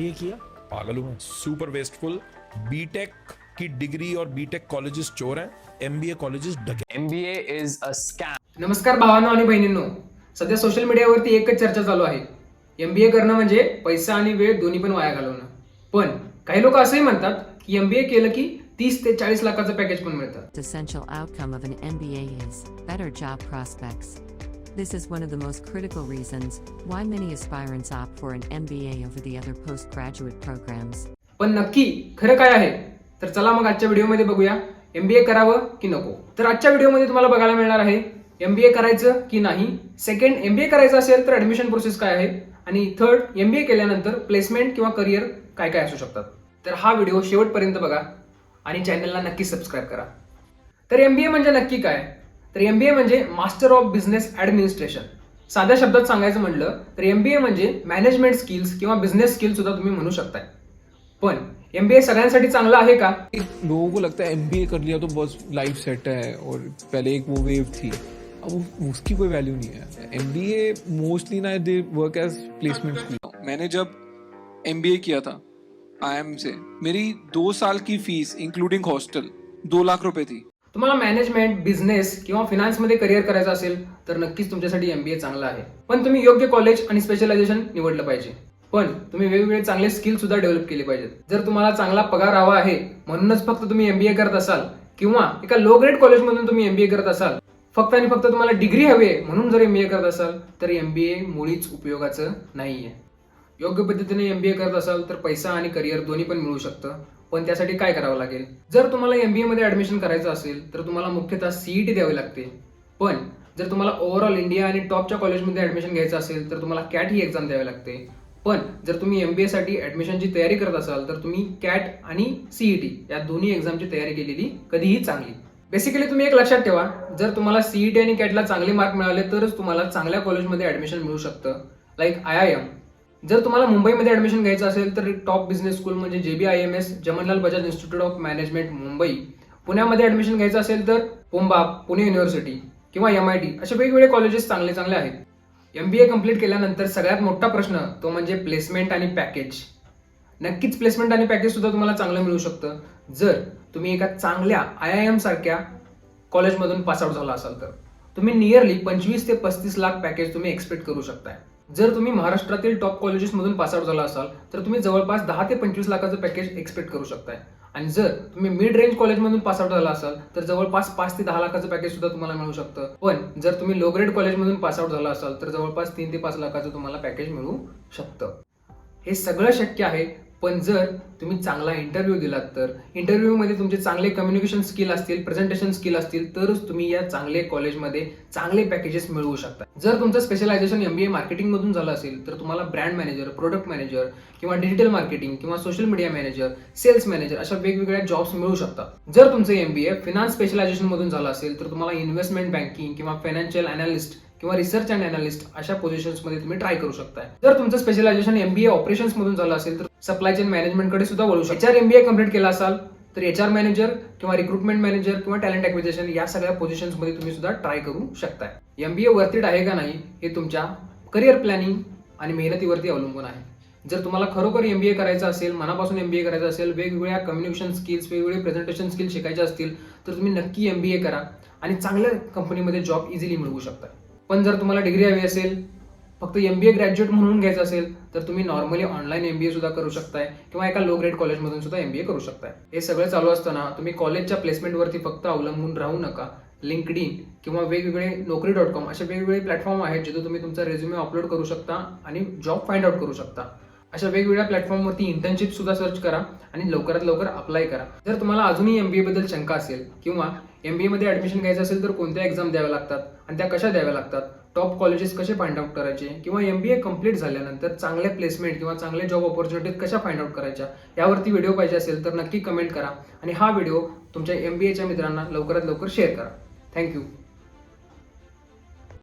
MBA KIA? पागल हूँ मैं, सुपर वेस्टफुल। बीटेक की डिग्री और बीटेक कॉलेजेस चोर हैं, MBA colleges decay. MBA is a scam. नमस्कार भावांनो आणि बहिणींनो, सध्या सोशल मीडियावरती एकच चर्चा चालू आहे. MBA करणं म्हणजे पैसा आणि वेळ दोन्ही पण वाया घालवणं. पण काही लोक असंही म्हणतात की MBA केलं की 30 ते 40 लाखाचं पॅकेज पण मिळतं. The essential outcome of an MBA is better job prospects. This is one of the most critical reasons why many aspirants opt for an MBA over the other postgraduate programs. पण नक्की खरं काय आहे? तर चला मग आजच्या व्हिडिओमध्ये बघूया MBA करावं की नको. तर आजच्या व्हिडिओमध्ये तुम्हाला बघायला मिळणार आहे MBA करायचं की नाही, सेकंड MBA करायचं असेल तर ऍडमिशन प्रोसेस काय आहे, आणि थर्ड MBA केल्यानंतर प्लेसमेंट किंवा करिअर काय काय असू शकतात. तर हा व्हिडिओ शेवटपर्यंत बघा आणि चॅनलला नक्की सबस्क्राईब करा. तर MBA म्हणजे नक्की काय? तर MBA म्हणजे मास्टर ऑफ बिझनेस ऍडमिनिस्ट्रेशन. साध्या शब्दात सांगायचं म्हटलं तर MBA म्हणजे मॅनेजमेंट स्किल्स किंवा बिझनेस स्किल्स सुद्धा तुम्ही म्हणू शकताय. पण MBA सगळ्यांसाठी चांगला आहे का? लोगों को लगता है MBA कर लिया तो बस लाइफ सेट है, और पहले एक वो वेव थी, अब उसकी कोई वैल्यू नहीं है. MBA मोस्टली ना they work as placement school. मैंने जब MBA किया था IIM से, मेरी 2 साल की फीस इंक्लूडिंग हॉस्टल 2 लाख रुपए थी. तुम्हाला मॅनेजमेंट, बिझनेस किंवा फिनान्समध्ये करिअर करायचं असेल तर नक्कीच तुमच्यासाठी MBA चांगला आहे. पण तुम्ही योग्य कॉलेज आणि स्पेशलायझेशन निवडलं पाहिजे. पण तुम्ही वेगवेगळे चांगले स्किल सुद्धा डेव्हलप केले पाहिजेत. जर तुम्हाला चांगला पगार हवा आहे म्हणूनच फक्त तुम्ही MBA करत असाल, किंवा एका लो ग्रेड कॉलेजमधून तुम्ही MBA करत असाल, फक्त आणि फक्त तुम्हाला डिग्री हवी आहे म्हणून जर MBA करत असाल तर MBA मुळीच उपयोगाचं नाहीये. योग्य पद्धतीने MBA करत असाल तर पैसा आणि करिअर दोन्ही पण मिळू शकतं. पण त्यासाठी काय करावं लागेल? जर तुम्हाला MBA मध्ये ऍडमिशन करायचं असेल तर तुम्हाला मुख्यतः CET द्यावी लागते. पण जर तुम्हाला ओव्हरऑल इंडिया आणि टॉपच्या कॉलेजमध्ये ऍडमिशन घ्यायचं असेल तर तुम्हाला CAT ही एक्झाम द्यावी लागते. पण जर तुम्ही MBA साठी ऍडमिशनची तयारी करत असाल तर तुम्ही CAT आणि CET या दोन्ही एक्झामची तयारी केलेली कधीही चांगली. बेसिकली तुम्ही एक लक्षात ठेवा, जर तुम्हाला CET आणि CAT ला चांगले मार्क मिळाले तरच तुम्हाला चांगल्या कॉलेजमध्ये ऍडमिशन मिळू शकतं, लाईक IIM. जर तुम्हाला मुंबईमध्ये ऍडमिशन घ्यायचं असेल तर टॉप बिझनेस स्कूल म्हणजे JBIMS, Jawaharlal Bajaj institute of management Mumbai. पुण्यामध्ये ऍडमिशन घ्यायचं असेल तर पुंबा, पुणे युनिव्हर्सिटी किंवा MIT असे वेगवेगळे कॉलेजेस चांगले चांगले आहेत. MBA कंप्लीट केल्यानंतर सगळ्यात मोठा प्रश्न तो म्हणजे प्लेसमेंट आणि पॅकेज. नक्कीच प्लेसमेंट आणि पॅकेज सुद्धा तुम्हाला चांगलं मिळू शकतं जर तुम्ही एका चांगल्या IIM सारख्या कॉलेजमधून पासआउट झाला असाल तर. तुम्ही नियरली 25 ते 35 लाख पॅकेज तुम्ही एक्सपेक्ट करू शकताय. जर तुम्ही महाराष्ट्रातील टॉप कॉलेजेसमधून पासआउट झाला असाल तर तुम्ही जवळपास 10 ते 25 लाखाचं पॅकेज एक्सपेक्ट करू शकताय. आणि जर तुम्ही मिड रेंज कॉलेजमधून पासआउट झाला असाल तर जवळपास 5 ते 10 लाखाचं पॅकेज सुद्धा तुम्हाला मिळू शकतं. पण जर तुम्ही लो ग्रेड कॉलेजमधून पासआउट झाला असाल तर जवळपास 3 ते 5 लाखाचं तुम्हाला पॅकेज मिळू शकतं. हे सगळं शक्य आहे, पण जर तुम्ही चांगला इंटरव्ह्यू दिलात तर. इंटरव्ह्यूमध्ये तुमचे चांगले कम्युनिकेशन स्किल असतील, प्रेझेंटेशन स्किल असतील तरच तुम्ही या चांगले कॉलेजमध्ये चांगले पॅकेजेस मिळवू शकता. जर तुमचं स्पेशलायझेशन MBA मार्केटिंग मधून झालं असेल तर तुम्हाला ब्रँड मॅनेजर, प्रोडक्ट मॅनेजर किंवा डिजिटल मार्केटिंग किंवा social media manager, sales manager अशा वेगवेगळ्या जॉब्स मिळू शकतात. जर तुमचं MBA फिनान्स स्पेशलायझेशन मधून झालं असेल तर तुम्हाला इन्व्हेस्टमेंट बँकिंग किंवा फायनान्शियल अनालिस्ट किंवा रिसर्च अँड अनालिस्ट अशा पोझिशन्समध्ये तुम्ही ट्राय करू शकताय. जर तुमचं स्पेशलायझेशन MBA ऑपरेशन्स मधून झालं असेल तर सप्लाय चेन मॅनेजमेंटकडे सुद्धा वळू शकता. HR MBA कंप्लीट केला असाल तर HR मॅनेजर किंवा रिक्रुटमेंट मॅनेजर किंवा टॅलेंट ॲक्विजिशन या सगळ्या पोझिशन्समध्ये तुम्ही सुद्धा ट्राय करू शकताय. MBA वर्थ इट आहे का नाही हे तुमच्या करिअर प्लॅनिंग आणि मेहनतीवरती अवलंबून आहे. जर तुम्हाला खरोखर MBA करायचं असेल, मनापासून MBA करायचं असेल, वेगवेगळ्या कम्युनिकेशन स्किल्स, वेगवेगळे प्रेझेंटेशन स्किल्स शिकायचे असतील तर तुम्ही नक्की MBA करा आणि चांगल्या कंपनीमध्ये जॉब इझिली मिळवू शकता. पण जर तुम्हाला डिग्री हवी असेल, फक्त MBA ग्रॅज्युएट म्हणून घ्यायचं असेल तर तुम्ही नॉर्मली ऑनलाईन MBA सुद्धा करू शकताय किंवा एका लो ग्रेड कॉलेजमधून सुद्धा MBA करू शकताय. हे सगळं चालू असताना तुम्ही कॉलेजच्या प्लेसमेंटवरती फक्त अवलंबून राहू नका. LinkedIn किंवा वेगवेगळे Naukri.com असे वेगवेगळे प्लॅटफॉर्म आहेत जिथे तुम्ही तुमचा रेझ्युमे अपलोड करू शकता आणि जॉब फाइंड आउट करू शकता. अशा वेगवेगळ्या प्लॅटफॉर्मवरती इंटर्नशिप सुद्धा सर्च करा आणि लवकरात लवकर अप्लाय करा. जर तुम्हाला अजूनही MBA बद्दल शंका असेल किंवा MBA मध्ये ऍडमिशन घ्यायचं असेल तर कोणत्या एक्झाम द्याव्या लागतात आणि त्या कशा द्याव्या लागतात, टॉप कॉलेजेस कसे फाइंड आउट करायचे, किंवा MBA कंप्लीट झाल्यानंतर चांगल्या प्लेसमेंट किंवा चांगले जॉब ऑपॉर्च्युनिटीज कशा फाइंड आउट करायच्या यावरती व्हिडिओ पाहिजे असेल तर नक्की कमेंट करा आणि हा व्हिडिओ तुमच्या MBAच्या मित्रांना लवकरात लवकर शेअर करा. थँक्यू.